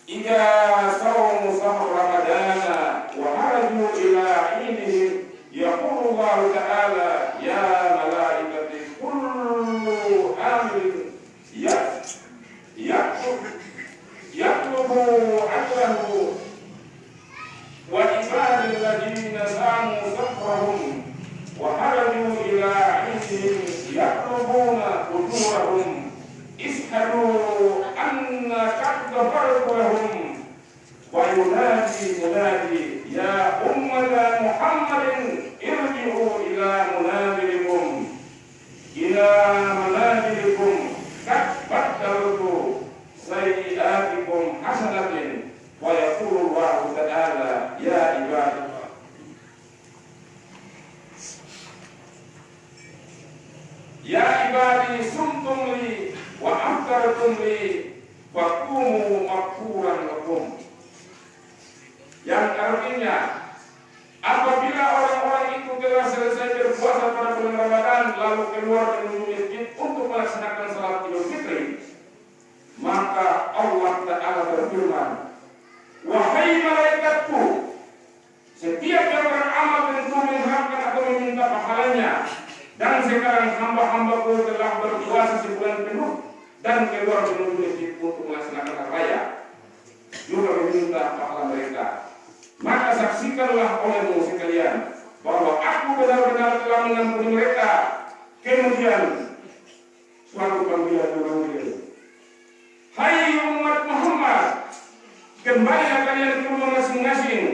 إذا صوموا شهر رمضان وخرجوا إلى عيدهم يقول الله تعالى يا ملائكتي كل أمر يطلب أجره وعباد الذين صاموا شهرهم وخرجوا إلى عيدهم يطلبون أجورهم اشهدوا أن قد غفرت لهم وينادي منادي يا أمة محمد ارجعوا إلى منازلكم قد بدلت سيئاتكم حسنة ويقول الله تعالى يا عبادي يا عبادي صمتم لي وأفطرتم لي فقوموا مغفورا لكم. Yang artinya apabila orang-orang itu telah selesai berpuasa pada bulan Ramadan lalu keluar menuju masjid untuk melaksanakan salat Idul Fitri, maka Allah Ta'ala berfirman, wahai malaikatku, setiap yang beramal tentu mengharapkan atau meminta pahalanya. Dan sekarang hamba-hambaku telah berpuasa sebulan penuh dan keluar menuju masjid untuk melaksanakan hari raya, juga meminta pahala mereka. Maka saksikanlah olehmu sekalian bahwa aku benar-benar telah mengampuni mereka. Kemudian suatu panggilan memanggil, hai umat Muhammad, kembalilah kalian ke rumah masing-masing.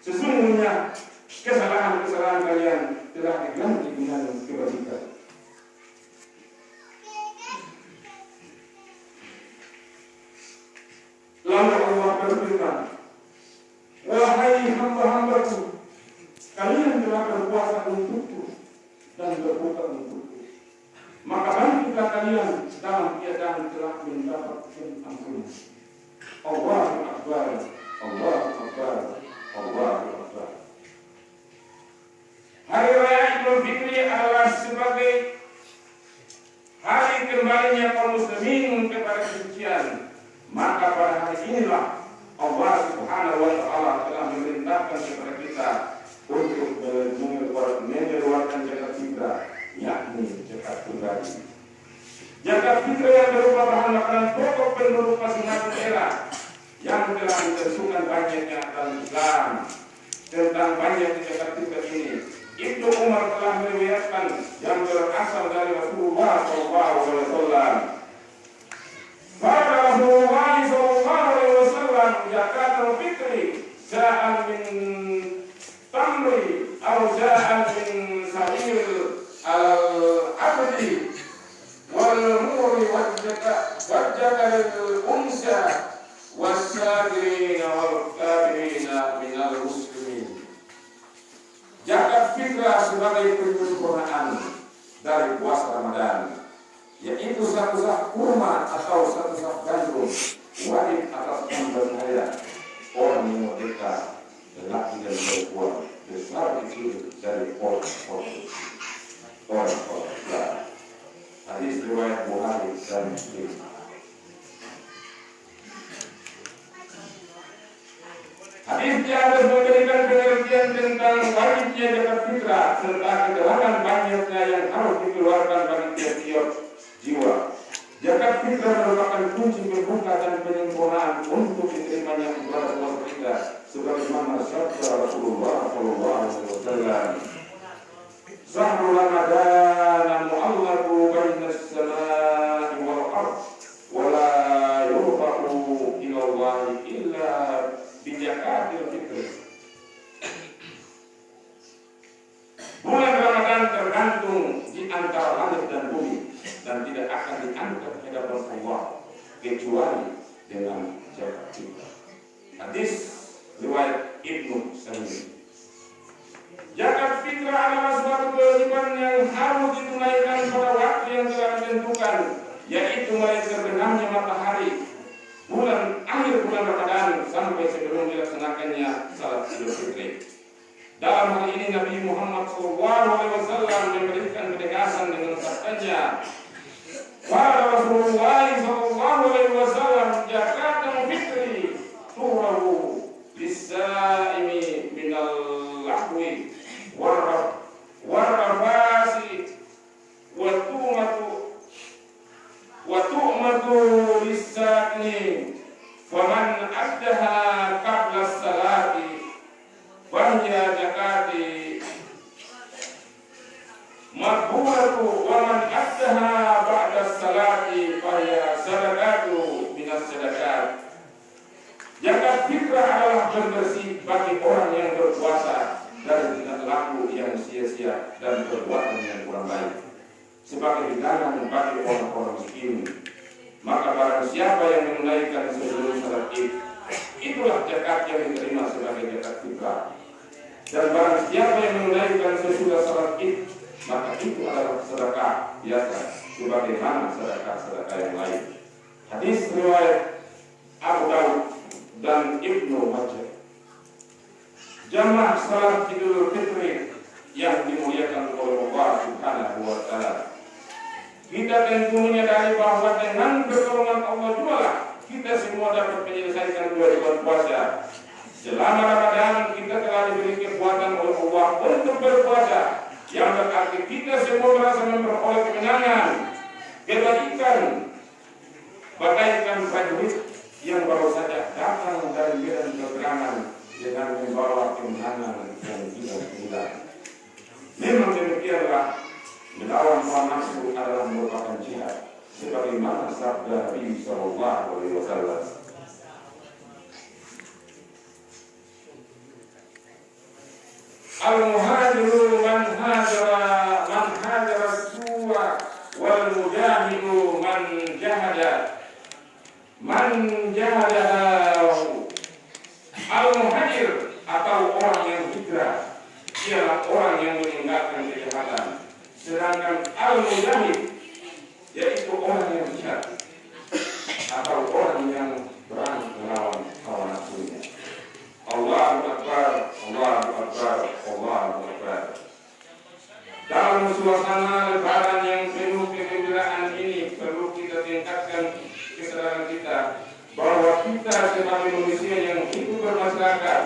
Sesungguhnya kesalahan-kesalahan kalian telah diganti dengan kebaikan. Lalu Allah berfirman, wahai hamba-hambaku, kalian telah berpuasa untukku dan berbuka untukku, maka bangkitlah kalian dalam keadaan telah mendapatkan ampunan. Allahu Akbar, Allahu Akbar, Allahu Akbar. Hari Raya Idul Fitri adalah sebagai hari kembalinya kaum muslimin kepada kesucian. Maka pada hari inilah Allah Subhanahu wa Ta'ala telah memerintahkan kepada kita untuk mengeluarkan zakat fitrah, yakni zakat pribadi. Zakat fitrah yang berupa bahan makanan pokok penduduk masing-masing daerah yang telah ditentukan banyaknya dalam Islam. Tentang banyaknya zakat fitrah ini, Ibnu Umar telah meriwayatkan yang berasal dari Rasulullah SAW. Pada Rasulullah SAW zakatul fitri ja'al min tamri atau ja'al min sa'ir al-abdi wal muri wajjatal unsa was-sadirina wal kabirina minal muslimin. Zakat fitrah sebagai penyempurnaan dari puasa Ramadan, yaitu satu sak kurma atau satu sak gandum wajib atas hamba saya, orang yang merdeka, lelaki dan perempuan, besar kecil dari orang-orang. Hadis riwayat Bukhari dan Muslim. Hadis di atas memberikan pengertian tentang wajibnya zakat fitrah serta kejelasan banyaknya yang harus dikeluarkan bagi tiap-tiap jiwa. Zakat fitrah merupakan kunci pembuka dan penyempurnaan untuk diterimanya ibadah puasa kita, sebagaimana sabda Rasulullah SAW. Syahrul Ramadan mu'allaqu baina as-samaa'i wal ardh wa la yurfa'u ila Allah illa bijakatil fitri. Bulan Ramadan tergantung di antara langit dan bumi dan tidak akan diangkat ke hadapan Allah kecuali dengan zakat fitrah. Hadis riwayat Ibnu Sa'id. Zakat fitrah adalah suatu kewajiban yang harus ditunaikan pada waktu yang telah ditentukan, yaitu mulai terbenamnya matahari akhir bulan Ramadan sampai sebelum dilaksanakannya salat Idul Fitri. Dalam hal ini Nabi Muhammad SAW memberikan penegasan dengan sabdanya, pada Rasulullah SAW zakatul fitri yakni faman addaha qabla salati fahiya zakati maqbulatu wa man addaha ba'da salati fahiya sadaqatu minas sadaqat. Zakat fitrah adalah pembersih bagi orang yang berpuasa dari tingkah laku yang sia-sia dan perbuatan yang kurang baik, sebagai hidangan bagi orang-orang miskin. Maka barang siapa yang menunaikan sebelum salat Id, itulah zakat yang diterima sebagai zakat fitrah. Dan barang siapa yang menunaikan sesudah salat Id, maka itu adalah sedekah biasa, sebagaimana sedekah-sedekah yang lain. Hadis riwayat Abu Daud dan Ibnu Majah. Jamaah salat Idul Fitri yang dimuliakan oleh Allah Subhanahu wa taala. Kita tentunya dari bahwa dengan pertolongan Allah jualah kita semua dapat menyelesaikan kewajiban puasa. Selama Ramadan kita telah diberi kekuatan oleh Allah untuk berpuasa, yang berarti kita semua merasa memperoleh kemenangan, kebaikan, bagaikan prajurit yang baru saja datang dari medan peperangan dengan membawa kemenangan yang tidak mudah. Memang demikianlah, melawan hawa nafsu adalah merupakan jihad, sebagaimana sabda Nabi sallallahu alaihi wasallam. Al-muhajiru man hajara suwa wal mujahidu man jahada Al-muhajir atau orang yang hijrah ialah orang yang meninggalkan kejahatan, sedangkan al-mujahid yaitu orang yang jihad atau orang yang berani melawan hawa nafsunya. Allahu Akbar, Allahu Akbar, Allahu Akbar. Dalam suasana lebaran yang penuh kegembiraan ini perlu kita tingkatkan kesadaran kita bahwa kita sebagai manusia yang hidup bermasyarakat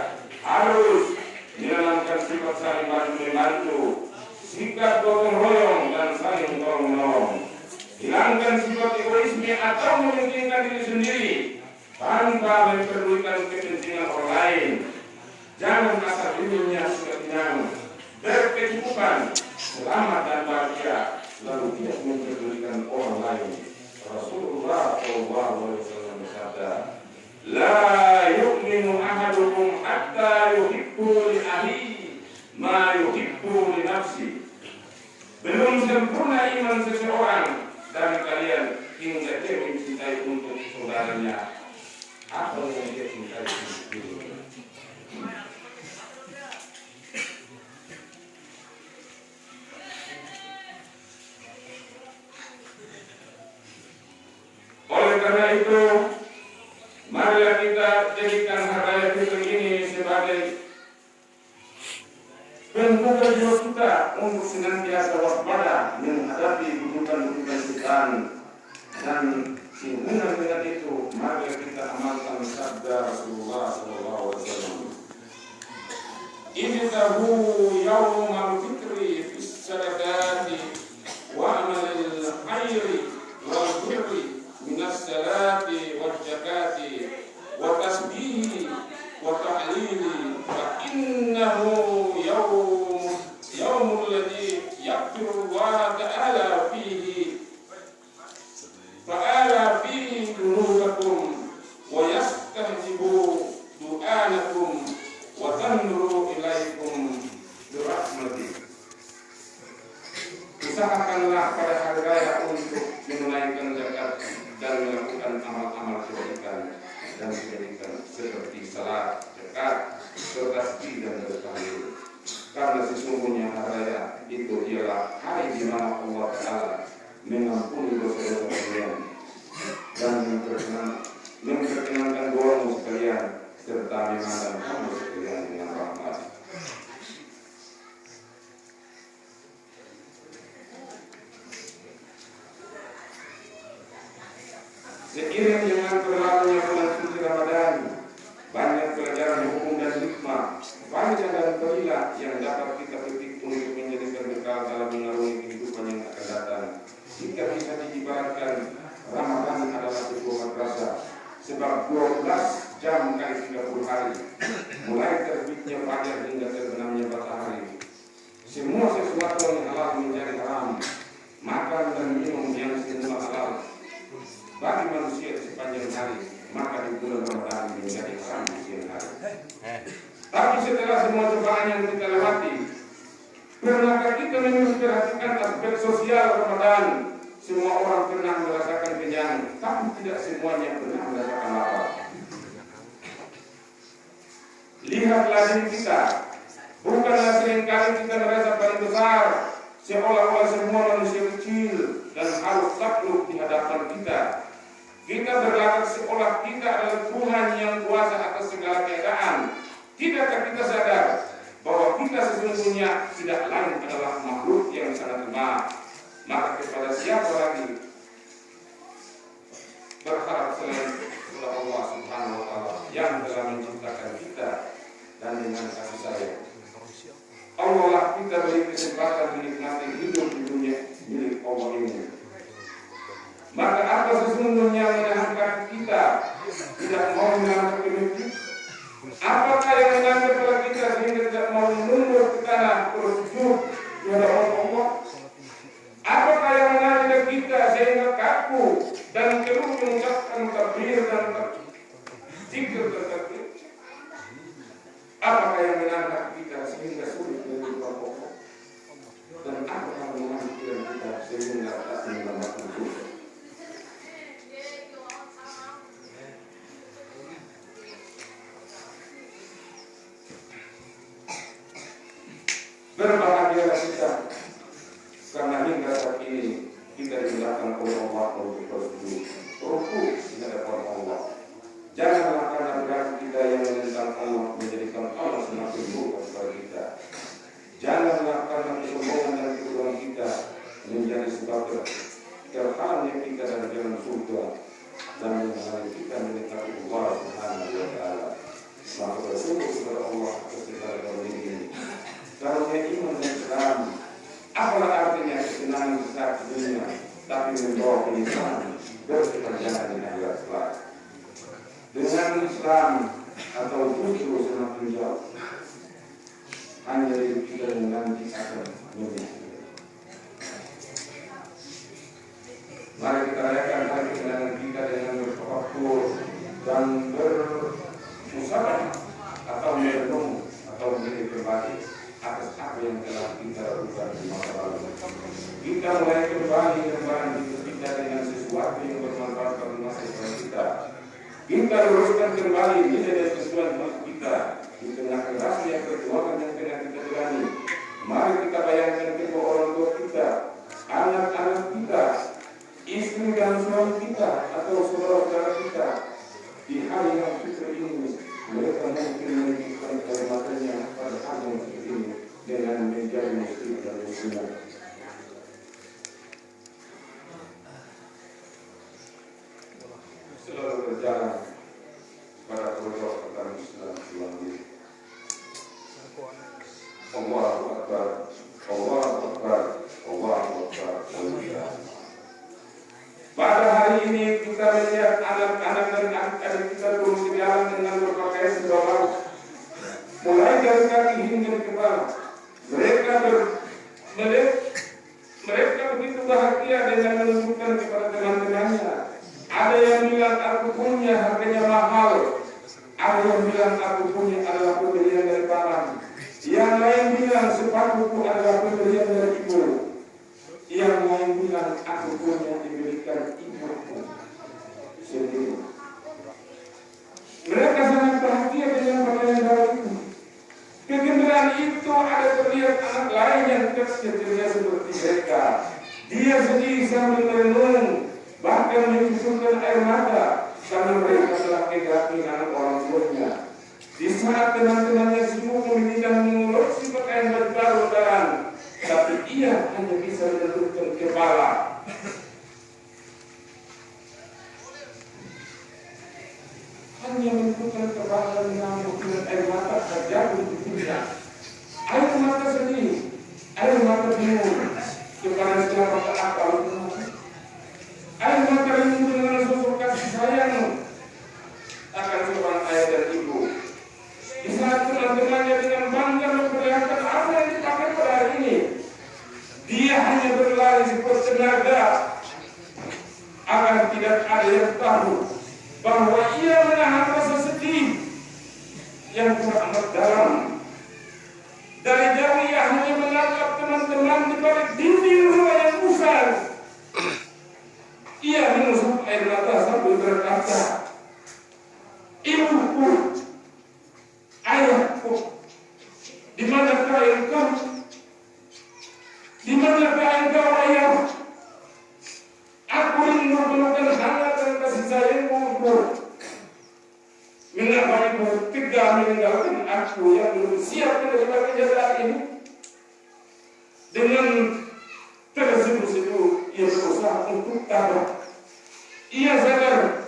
harus menanamkan sifat saling bantu-membantu, sikap gotong royong dan saling tolong-menolong. Hilangkan sifat egoisme atau mementingkan diri sendiri tanpa memperdulikan kepentingan orang lain. Jangan asal dirinya sudah kenyang, berkecukupan, selamat dan bahagia, lalu tidak memperdulikan orang lain. Rasulullah SAW bersabda, "La yu'minu ahadukum hatta yuhibbu li akhihi ma yuhibbu li nafsi." Belum sempurna iman seseorang dari kalian hingga dia mencintai untuk saudaranya apa yang dia cintai untuk dirinya. Oleh karena itu, marilah kita jadikan hari raya Fitri ini sebagai penguat jiwa kita untuk senantiasa waspada menghadapi bujukan-bujukan setan, dan sehubungan dengan itu marilah kita amalkan sabda Rasulullah SAW. Ibtahu yawmal fitri fis sadaqati wa amalil khairi wal birri minas salati wal zakati wa tasbihi wa tahlili fa innahu yawmul ladzi yaghfiru Allah ta'ala fihi dunubakum wa yastahjibu du'anakum wa tanzuru ilaikum birahmati. Usahakanlah pada hari raya untuk menunaikan zakat dan melakukan amal-amal kebaikan dan kebaikan seperti salat, zakat, bertasbih dan bertahlil. Karena sesungguhnya hari raya itu ialah hari di mana Allah Ta'ala mengampuni dosa-dosa kalian dan memperkenankan doamu sekalian serta memandang kamu sekalian dengan rahmat. Seiring dengan berlalunya bulan suci Ramadan, banyak pelajaran hukum dan hikmah, banyak dan fadilah yang dapat kita petik untuk menjadikan bekal dalam mengarungi kehidupan yang akan datang. Jika bisa diibaratkan, Ramadan adalah sebuah madrasah 12 jam kali 30 hari, mulai terbitnya fajar hingga terbenamnya matahari. Semua sesuatu yang halal menjadi haram, makan dan minum yang semula halal bagi manusia di sepanjang hari, maka di bulan Ramadan menjadi haram di siang hari. Tapi setelah semua cobaan yang kita lewati, pernahkah kita memperhatikan aspek sosial Ramadan? Semua orang pernah merasakan kenyang, tapi tidak semuanya pernah merasakan lapar. Lihatlah diri kita, bukanlah seringkali kita merasa paling besar, seolah-olah semua manusia kecil dan harus takluk di hadapan kita. Kita berlaku seolah kita adalah Tuhan yang kuasa atas segala keadaan. Tidakkah kita sadar bahwa kita sesungguhnya tidak lain adalah makhluk yang sangat lemah? Maka kepada siapa lagi berharap selain Allah Subhanahu wa Ta'ala yang telah menciptakan kita dan dengan kasih sayang. Allah lah kita beri kesempatan menikmati hidup di dunia milik Allah ini. Maka apa sesungguhnya menahan kita tidak mau melangkah ke masjid? Apakah yang menahan kepala kita sehingga tidak mau menunduk ke tanah terus sujud di hadapan Allah? Apakah yang menahan kita sehingga kaku dan keluh mengucapkan takbir dan zikir tertakbir? Apakah yang menahan kita sehingga sulit menyebut Allah? Dan apakah yang menahan kita sehingga tak mendapatkan surga? Berbahagialah kita karena hingga saat ini kita dimuliakan oleh Allah untuk bersujud rukuk di hadapan Allah. Janganlah karena berarti kita yang menentang Allah menjadikan Allah semakin buruk kepada kita. Janganlah karena kesombongan dan kebodohan kita menjadi sebab terhalangnya kita dari jalan surga dan menghalangi kita mendekati Allah Subhanahu wa Ta'ala. Maka bersyukur kepada Allah atas segala karunia ini. Karunia iman dan Islam, apalah artinya kesenangan besar di dunia, tapi membawa penyesalan berkepanjangan di akhirat kelak. Dengan Islam atau justru semakin jauh, hanya hidup kita menanti akan menyesal. Mari kita rayakan hari kemenangan kita dengan bertafakur dan bermusyawarah atau merenung atau menjadi berbagi atas apa yang telah kita lakukan di masa lalu. Kita mulai kembali hidup kita dengan sesuatu yang bermanfaat bagi masa depan kita. Kita luruskan kembali nilai dan tujuan hidup kita di tengah kerasnya perjuangan yang tengah kita jalani. Mari kita bayangkan kedua orang tua kita, anak-anak kita, istri dan suami kita atau saudara-saudara kita di hari yang fitri ini. Mereka mungkin menunjukkan kehormatannya pada hari yang fitri ini dengan menjadi muslim dan muslimah. Selalu berjalan pada koridor pertama Islam Tuhan diri. Allahu Akbar, Allahu Akbar, Allahu Akbar. Pada hari ini kita melihat anak-anak dan adik-adik kita turun ke jalan dengan berpakaian serba baru, mulai dari kaki hingga ke kepala. Mereka begitu bahagia dengan menunjukkan kepada teman-temannya. Ada yang bilang aku punya harganya mahal, ada yang bilang aku punya adalah pemberian dari paman, yang lain bilang sepatuku adalah pemberian dari ibu, yang lain bilang aku punya diberikan ibuku sendiri. Mereka sangat bahagia dengan pakaian baru itu. Kegembiraan itu ada terlihat anak lain yang kecil-kecilnya seperti mereka. Dia sedih sambil merenung, bahkan menyusulkan air mata karena mereka telah kehilangan orang tuanya. Di saat teman-temannya sibuk memilih dan mengurusi pakaian baru lebaran, tapi ia hanya bisa menundukkan kepala. Hanya menundukkan kepala dan mengamuk dengan air mata terjatuh di pipinya. Air mata sedih, air mata bingung kepada siapa akal. Air mata rindu dengan sosok kasih sayang tahu bahwa ia menahan rasa sedih yang teramat dalam. Dari jauh ia hanya menatap teman-teman di balik dinding rumah yang usang. Ia menusuk air mata sambil berkata, "Ibuku, ayahku, di manakah engkau? Di manakah engkau, ayah? Aku rindu pelukan hangat dan kasih sayangmu, ibu. Mengapa ibu tega meninggalkan aku yang belum siap menerima kenyataan ini?" Dengan terseduh-seduh ia berusaha untuk tabah. Ia sadar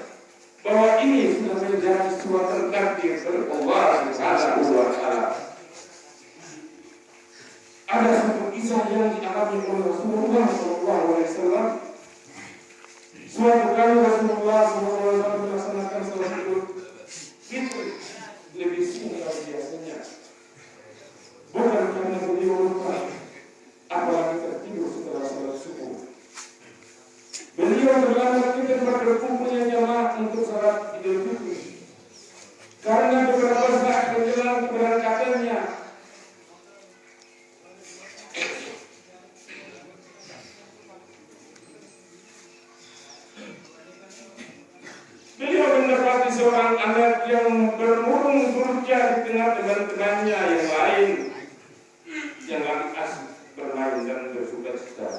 bahwa ini sudah menjadi suatu takdir dari Allah Subhanahu wa Ta'ala. Ada satu kisah yang dialami oleh Rasulullah SAW. Suatu kali Rasulullah SAW melaksanakan salat Idul Fitri lebih singkat dari biasanya. Bukan karena beliau lupa, apalagi tertidur setelah salat subuh. Beliau berlambat ke tempat berkumpulnya jamaah untuk salat Idul Fitri. Karena beberapa saat menjelang keberangkatannya, beliau mendapati seorang anak yang bermurung beruja di tengah teman-temannya yang lain yang lagi asik bermain dan bersuka cita.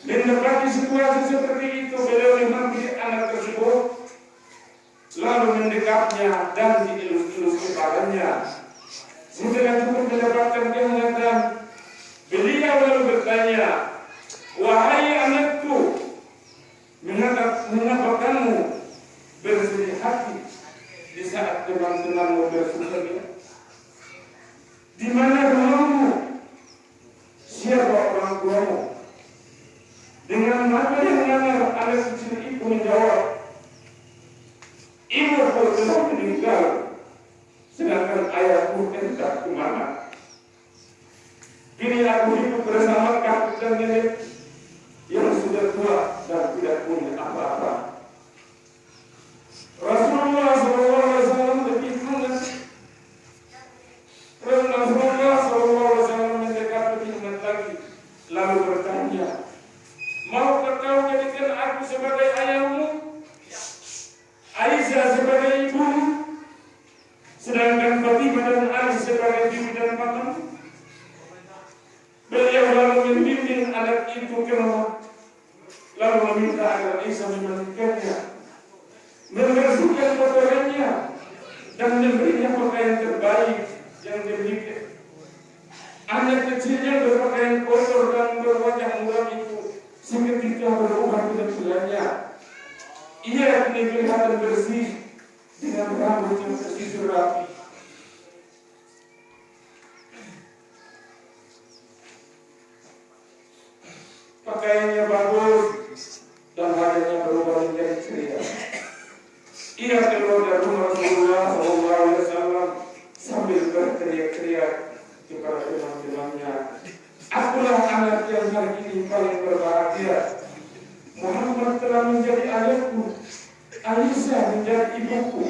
Mendapati situasi seperti itu, beliau menghampiri anak tersebut, lalu mendekapnya dan dielus-elus kepalanya. Setelah cukup mendapatkan kehangatan, beliau lalu bertanya, "Wahai anakku, mengapa kamu bersedih hati di saat teman-temanmu bersuka? Di mana rumahmu? Siapa orang tuamu?" Dengan mata yang nyata anak kecil itu menjawab, "Ibuku telah meninggal, sedangkan ayahku entah kemana. Kini aku hidup bersama kakek dan nenek yang sudah tua dan tidak punya apa-apa." Rasulullah SAW lebih hangat. Rasulullah SAW mendekat lebih hangat lagi, lalu bertanya, "Maukah kau jadikan aku sebagai ayahmu, Aisyah sebagai ibumu, sedangkan Fatimah dan Ali sebagai bibi dan pamanmu?" Beliau lalu membimbing anak itu ke rumah, lalu meminta agar Aisyah memandikannya, membersihkan kotorannya, dan memberinya pakaian terbaik yang dimiliki. Anak kecilnya berpakaian kotor dan berwajah muram itu seketika berubah penampilannya. Ia kini kelihatan bersih dengan rambut yang tersisir rapi. Pakaiannya bagus dan wajahnya berubah menjadi ceria. Ia keluar dari rumah Rasulullah SAW sambil berteriak-teriak kepada teman-temannya, "Akulah anak yang hari ini paling berbahagia. Muhammad telah menjadi ayahku, Aisyah menjadi ibuku,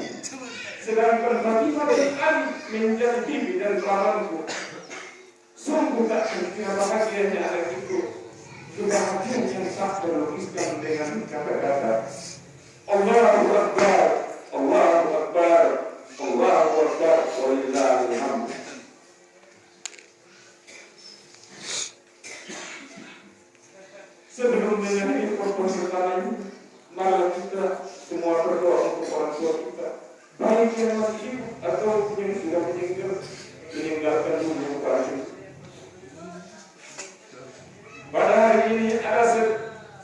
sedangkan Fatimah dan Ali menjadi bibi dan pamanku. Sungguh tak terkira bahagianya anak itu, kebahagiaan yang tak terlukiskan dengan kata-kata. Allahu Akbar, Allahu Akbar, Allahu Akbar, walillahil hamd." Sebelum mengakhiri proposal kali ini, mari kita semua berdoa untuk orang tua kita, baik yang masih hidup atau yang sudah meninggalkan dunia kami. Pada hari ini ada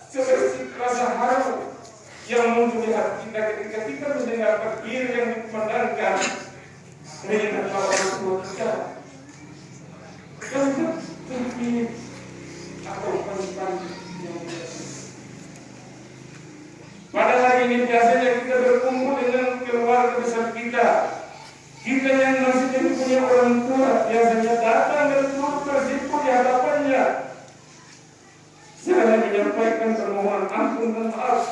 sebersih rasa haru yang muncul di hati kita ketika kita mendengar takbir yang dikumandangkan dengan orang tua kita. Karena takbir atau pagi-pagi. Pada hari ini biasanya kita berkumpul dengan keluarga besar kita. Kita yang masih jadi punya orang tua biasanya datang dan turut bersimpu di hadapannya. Saya menyampaikan permohonan ampun dan maaf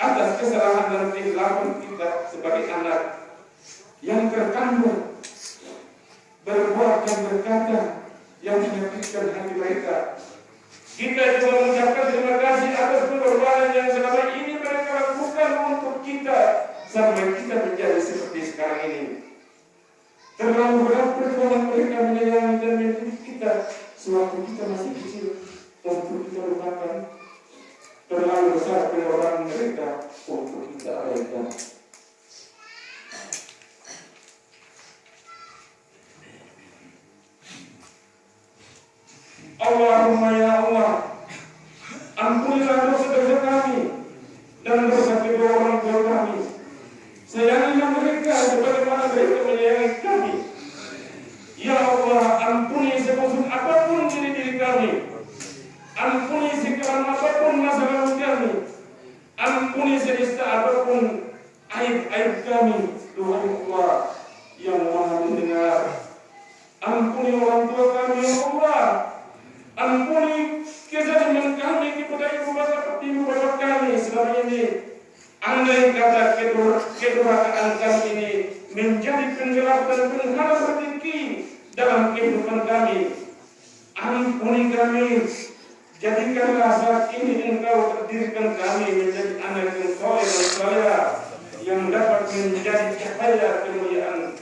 atas kesalahan dan kehilapan kita sebagai anak yang terkandung, berbuat dan berkata yang menyakitkan hati mereka. Kita juga mengucapkan terima kasih atas pengorbanan yang selama ini mereka lakukan untuk kita sampai kita menjadi seperti sekarang ini. Terlalu berat perjuangan mereka menyayangi dan mendidik kita sewaktu kita masih kecil untuk kita lupakan. Terlalu besar pengorbanan mereka untuk kita abaikan. Allahumma ya Allah, ampunilah dosa-dosa kami dan dosa kedua orang tua kami. Sayangilah mereka sebagaimana mereka menyayangi kami. Ya Allah, ampuni sebusuk apapun diri kami. Ampuni sekelam apapun masa lalu kami. Ampuni senista apapun aib-aib kami. Tuhan Allah yang Maha mendengar. Ampuni orang tua kami, ya Allah. Ampuni kezaliman kami kepada ibu bapak kami selama ini. Andai kata kedurhakaan kami ini menjadi penggelap dan penghalang rezeki dalam kehidupan kami, ampuni kami. Jadikanlah saat ini Engkau takdirkan kami menjadi anak yang soleh dan saleh yang dapat menjadi cahaya kemuliaan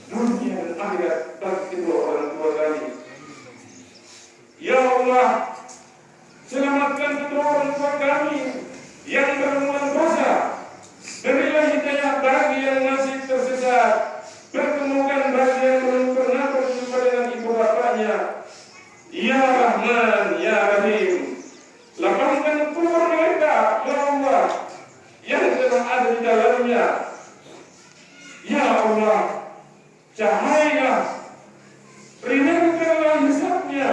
dunia dan akhirat bagi kedua orang tua kami. Ya Allah, selamatkan kedua orang tua kami yang berbuat dosa. Berilah hidayah bagi yang masih tersesat. Pertemukan bagi yang belum pernah berjumpa dengan ibu bapaknya. Ya Rahman, Ya Rahim, lapangkan kubur mereka, Ya Allah, yang telah ada di dalamnya. Ya Allah, cahaya, ringankanlah hisabnya.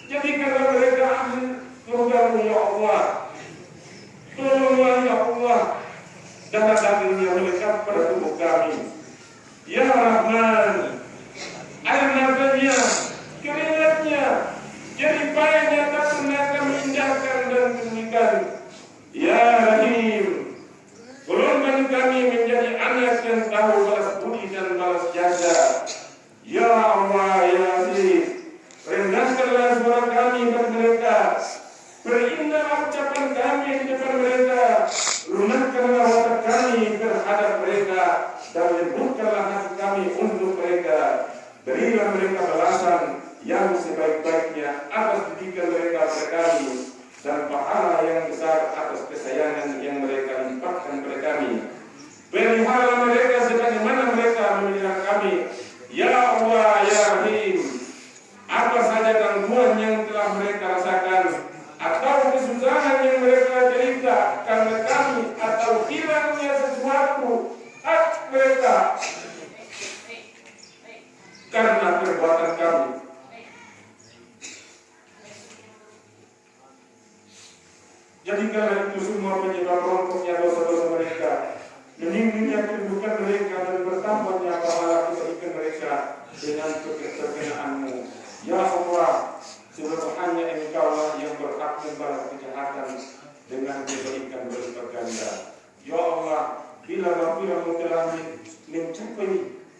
Jadikanlah mereka ahli surga-Mu, Ya Allah. Tolonglah, Ya Allah, darah dagingnya melekat pada tubuh kami. Ya Rahman, air matanya, keringatnya, jerih payahnya tak pernah kami indahkan dan tinggikan. Ya Rahim, golongkan kami menjadi anak yang tahu balas budi dan balas jasa. Ya Allah, Ya Aziz, rendahkanlah suara kami bagi mereka. Berindahlah ucapan kami di depan mereka. Lunakkanlah watak kami terhadap mereka dan lembutkanlah hati kami untuk mereka. Berilah mereka balasan yang sebaik-baiknya atas didikan mereka kepada kami dan pahala yang besar atas kesayangan yang mereka limpahkan kepada kami. Pelihara mereka sebagaimana mereka memelihara kami. Ya Allah, Ya Rahim, apa saja gangguan yang telah mereka rasakan atau kesusahan yang mereka derita karena kami atau hilangnya sesuatu hak mereka karena perbuatan kami, jadikanlah itu semua penyebab rontoknya dosa-dosa mereka, meningginya kedudukan mereka dan bertambahnya pahala kebaikan mereka dengan kekenaan-Mu. Ya Allah, sebab hanya Engkau yang berhak membalas kejahatan dengan kebaikan berlipat ganda. Ya Allah, bila maghfirah-Mu telah mencapai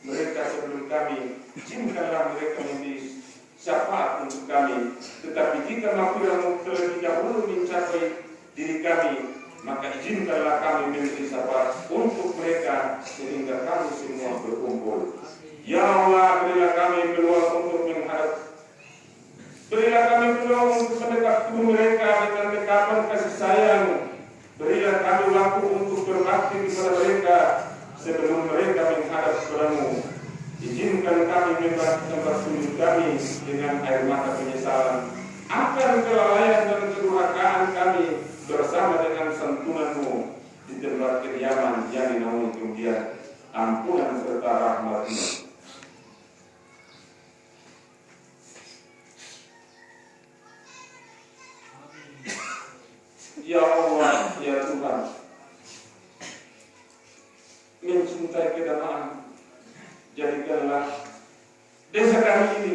mereka sebelum kami, izinkanlah mereka menjadi syafaat untuk kami. Tetapi jika maghfirah-Mu terlebih dahulu mencapai diri kami, maka izinkanlah kami menjadi syafaat untuk mereka sehingga kami semua berkumpul. Ya Allah, berilah kami peluang untuk menghadap. Berilah kami peluang untuk mendekat kepada mereka dengan dekapan kasih sayang. Berilah kami waktu untuk berbakti kepada mereka sebelum mereka menghadap kepada-Mu. Izinkan kami membasuh tempat sujud kami dengan air mata penyesalan akan kelalaian dan kedurhakaan kami bersama dengan santunan-Mu di tempat kediaman yang dinaungi kemudian ampunan serta rahmat-Mu. Ya Allah, Ya Tuhan, mencintai kedamaian, jadikanlah desa kami ini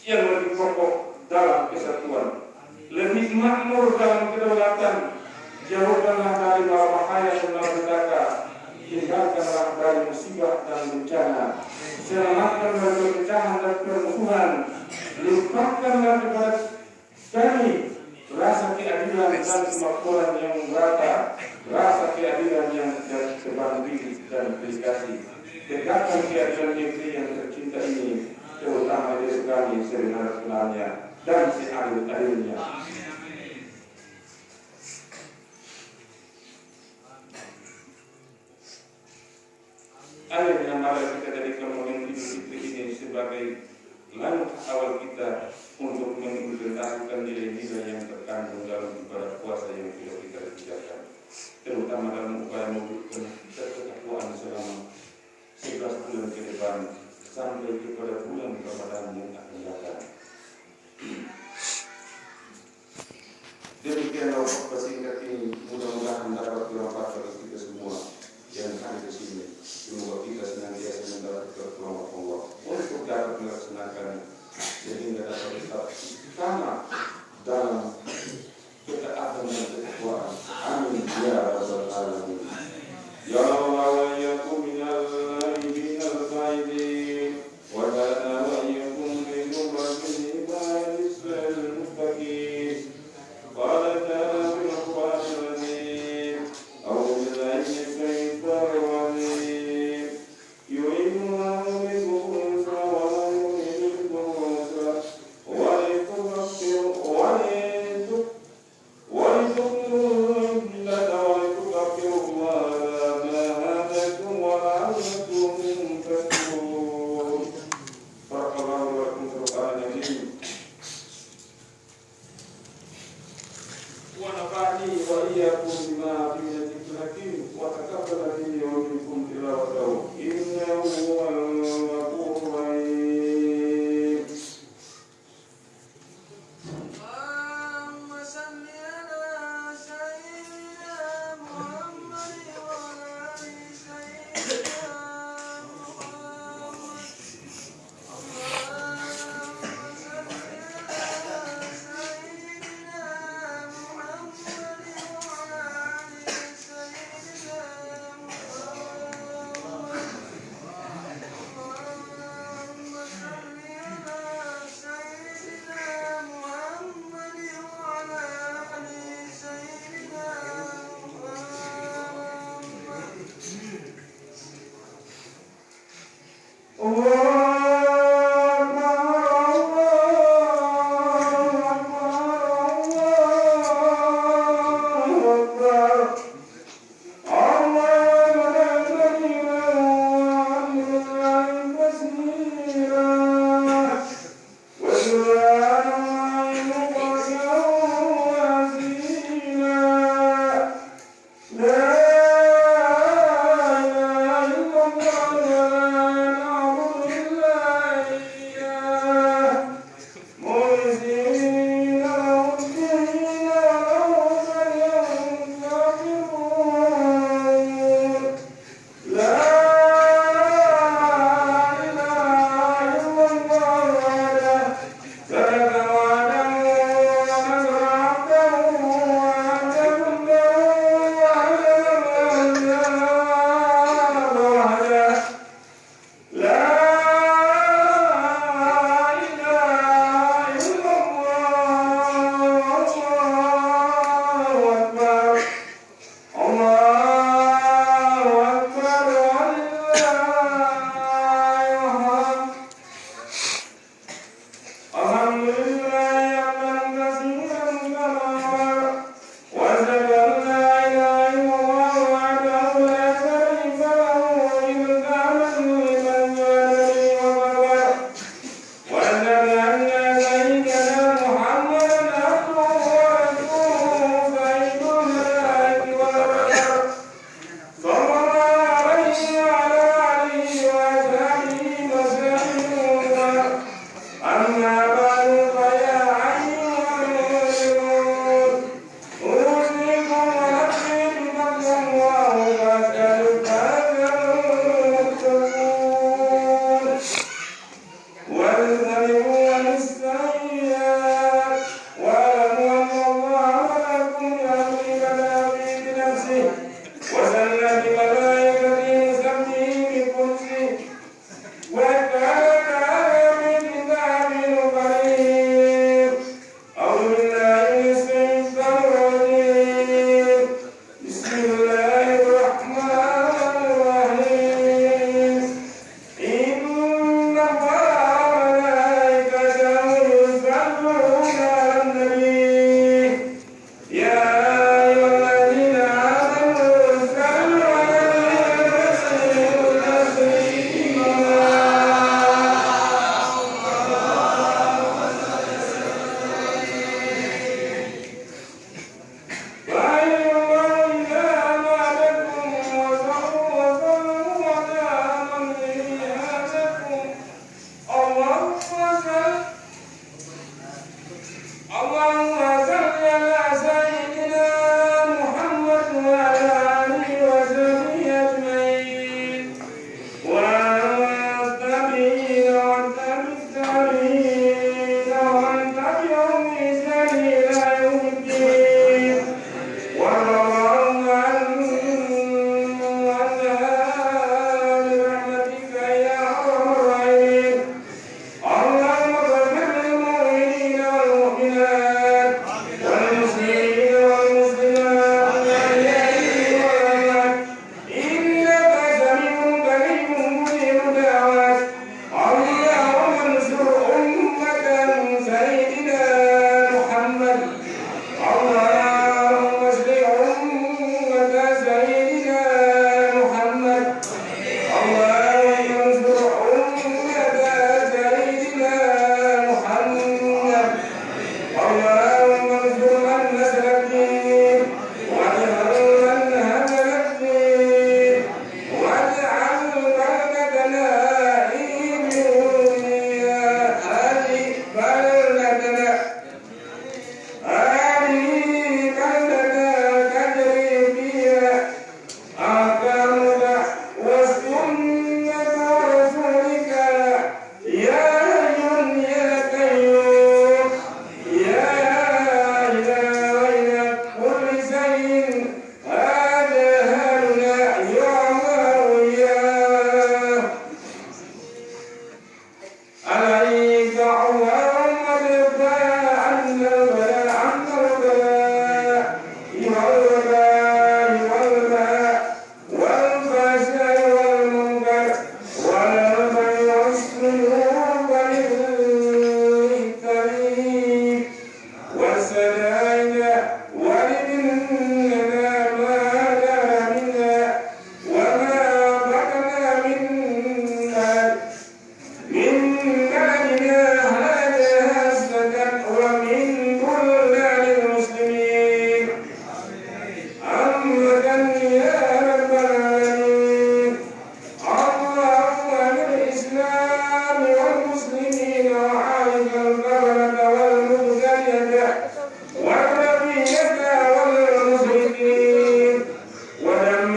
yang lebih kokoh dalam kesatuan, lebih makmur dalam kedaulatan, jauhkanlah dari dari musibah dan bencana. Selamatkan dari perpecahan dan permusuhan. Limpahkanlah kepada kami rasa keadilan dan kemakmuran yang merata, rasa keadilan yang terbanding dan berdikasi. Tegakkan keadilan negeri yang tercinta ini, terutama desa kami sebenar-benarnya dan seadil-adilnya. Akhirnya mari kita jadikan momen Idul Fitri ini sebagai langkah awal kita untuk mengimplementasikan nilai-nilai yang terkandung dalam ibadah puasa yang sudah kita kerjakan, terutama dalam upaya memberikan ketakwaan selama 11 bulan ke depan sampai kepada bulan Ramadan yang akan datang. Demikianlah persingkat ini, mudah-mudahan dapat bermanfaat bagi kita semua yang ada di sini. Semoga kita senantiasa mendapat pertolongan Allah untuk dapat melaksanakan sehingga dapat tetap istiqamah dalam ketaatan dan ketakwaan. Amin ya rabbal alamin. Ya Allah wa iyyakum minal qaidin wa lana wa iyyakum min ummatin ibadis al-muttaqin. Qala ta'ala fil Qur'anil Azim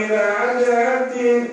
إلى عجل الدين